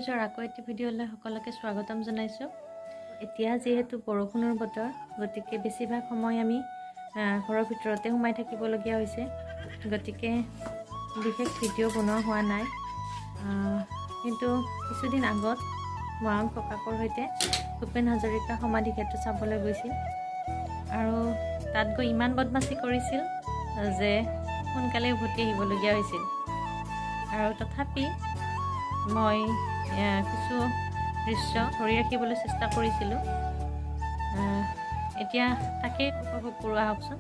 নিউজৰ আকৌ এটি ভিডিঅ'লৈ সকলোকে স্বাগতম জনাইছোঁ। এতিয়া যেহেতু বৰষুণৰ বতৰ, গতিকে বেছিভাগ সময় আমি ঘৰৰ ভিতৰতে সোমাই থাকিবলগীয়া হৈছে। গতিকে বিশেষ ভিডিঅ' বনোৱা হোৱা নাই। কিন্তু কিছুদিন আগত মৰম ককাকৰ সৈতে ভূপেন হাজৰিকা সমাধি ক্ষেত্ৰ চাবলৈ গৈছিল আৰু তাত গৈ ইমান বদমাচি কৰিছিল যে সোনকালে উভতি আহিবলগীয়া হৈছিল। আৰু তথাপি মই কিছু দৃশ্য ধৰি ৰাখিবলৈ চেষ্টা কৰিছিলোঁ। এতিয়া তাকেই উপভোগ কৰোঁ আহকচোন।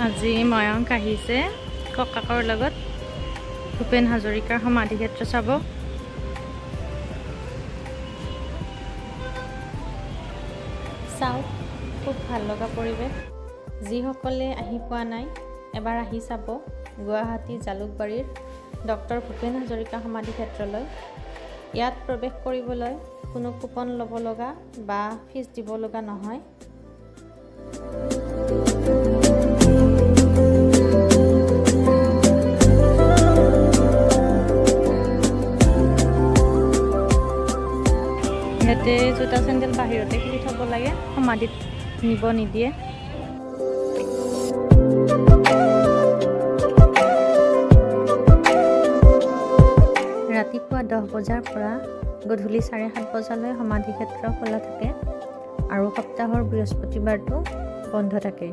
আজি ময়ংক আহিছে ককাকৰ লগত ভূপেন হাজৰিকাৰ সমাধি ক্ষেত্ৰ চাব। চাওক, খুব ভাল লগা পৰিৱেশ। যিসকলে আহি পোৱা নাই এবাৰ আহি চাব গুৱাহাটী জালুকবাৰীৰ ডক্টৰ ভূপেন হাজৰিকা সমাধি ক্ষেত্ৰলৈ। ইয়াত প্ৰৱেশ কৰিবলৈ কোনো কুপন ল'ব লগা বা ফিজ দিব লগা নহয়। ইয়াতে জোতা চেণ্ডেল বাহিৰতে খুলি থ'ব লাগে, সমাধিত নিব নিদিয়ে। ৰাতিপুৱা 10 বজাৰ পৰা গধূলি 7:30 বজালৈ সমাধি ক্ষেত্ৰ খোলা থাকে আৰু সপ্তাহৰ বৃহস্পতিবাৰটো বন্ধ থাকে।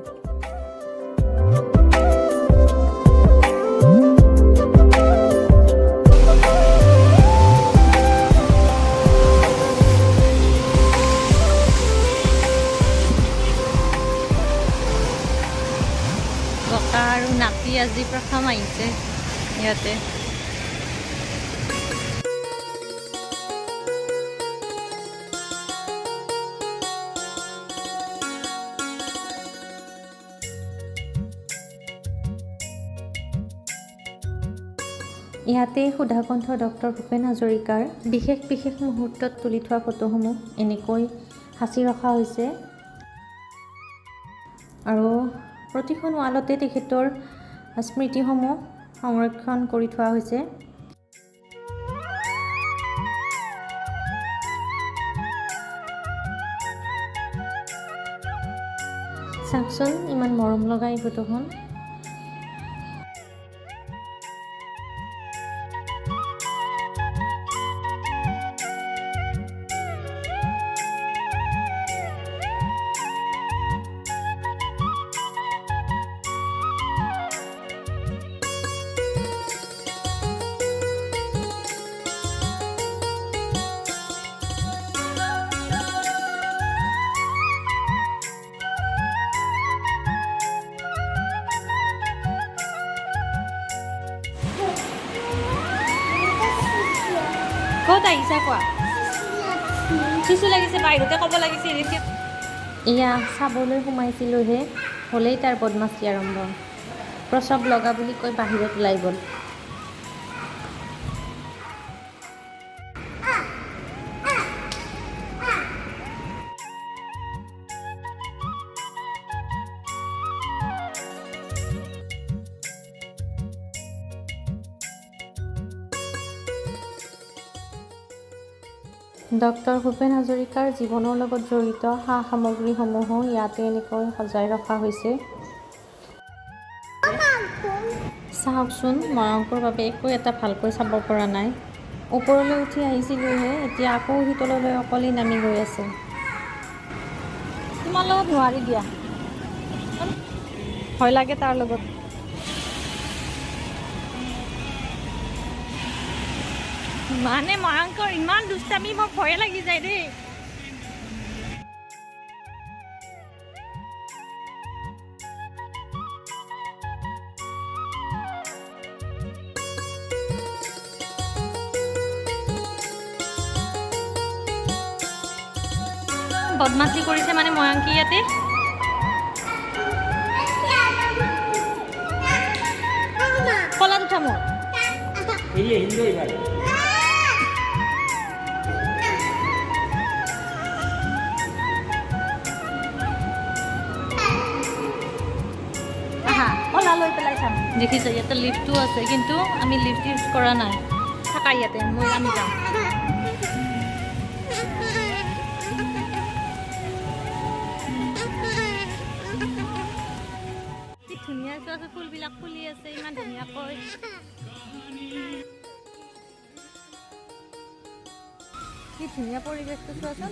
ককা আৰু নাতি আজি প্ৰথম আহিছে ইয়াতে। ইয়াতে সুধাকণ্ঠ ডক্টৰ ভূপেন হাজৰিকাৰ বিশেষ মুহূৰ্তত তুলি থোৱা ফটোসমূহ এনেকৈ সাঁচি ৰখা হৈছে আৰু প্ৰতিখন ৱালতে তেখেতৰ স্মৃতিসমূহ সংৰক্ষণ কৰি থোৱা হৈছে। চাওকচোন ইমান মৰম লগা এই ফটোখন। ক'ত আহিছা কোৱা? চিচু লাগিছে, বাহিৰতে ক'ব লাগিছিল। এয়া চাবলৈ সোমাইছিলোঁহে, হ'লেই তাৰ বদমাচি আৰম্ভ। প্ৰস্ৰাৱ লগা বুলি কৈ বাহিৰত ওলাই গ'ল। ডক্টৰ ভূপেন হাজৰিকাৰ জীৱনৰ লগত জড়িত সা সামগ্ৰীসমূহো ইয়াতে এনেকৈ সজাই ৰখা হৈছে। চাওকচোন, ময়ংকৰ বাবে একো এটা ভালকৈ চাব পৰা নাই। ওপৰলৈ উঠি আহিছিলোঁহে, এতিয়া আকৌ শীতললৈ অকলেই নামি গৈ আছে। তোমাৰ লগত নোৱাৰি দিয়া, ভয় লাগে তাৰ লগত। মানে ময়ংকৰ ইমান দুষ্টামি, মোক ভয়ে লাগি যায় দেই। বদমাছি কৰিছে মানে ময়ংকি ইয়াতে কলাত উঠা মোৰ কলা লৈ পেলাই চাম দেখিছে ইয়াতে লিফ্টটো আছে কিন্তু আমি লিফ্ট ইউজ কৰা নাই থাকা ইয়াতে মই আমি যাম ধুনীয়া চোৱাচোন ফুলবিলাক ফুলি আছে ইমান ধুনীয়াকৈ কি ধুনীয়া পৰিৱেশটো চোৱাচোন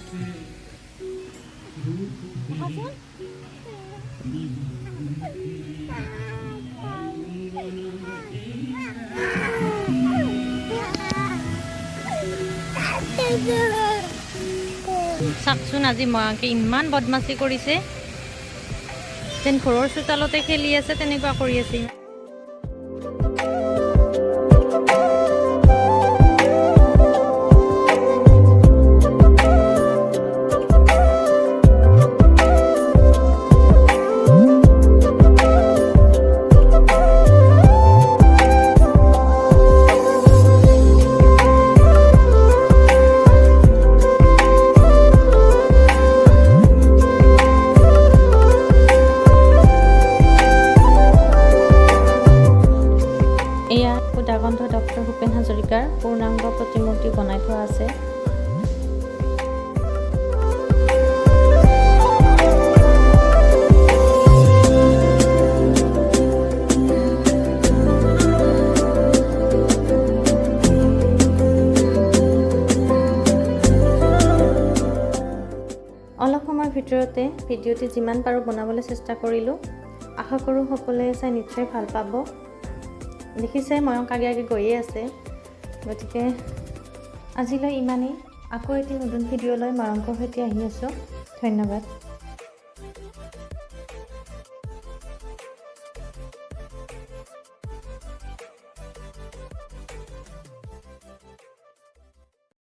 চাওকচোন আজি ময়ংকে ইমান বদমাছি কৰিছে যেন ঘৰৰ চোতালতে খেলি আছে তেনেকুৱা কৰি আছে সুদাগন্ধ ডক্টৰ ভূপেন হাজৰিকাৰ পূৰ্ণাংগ প্ৰতিমূৰ্তি বনাই থোৱা আছে অলপ সময়ৰ ভিতৰতে ভিডিঅ'টি যিমান পাৰোঁ বনাবলৈ চেষ্টা কৰিলোঁ আশা কৰোঁ সকলোৱে চাই নিশ্চয় ভাল পাব দেখিছে ময়ংক আগে আগে গৈয়ে আছে গতিকে আজিলৈ ইমানেই আকৌ এটি নতুন ভিডিঅ'লৈ ময়ংকৰ সৈতে আহি আছোঁ ধন্যবাদ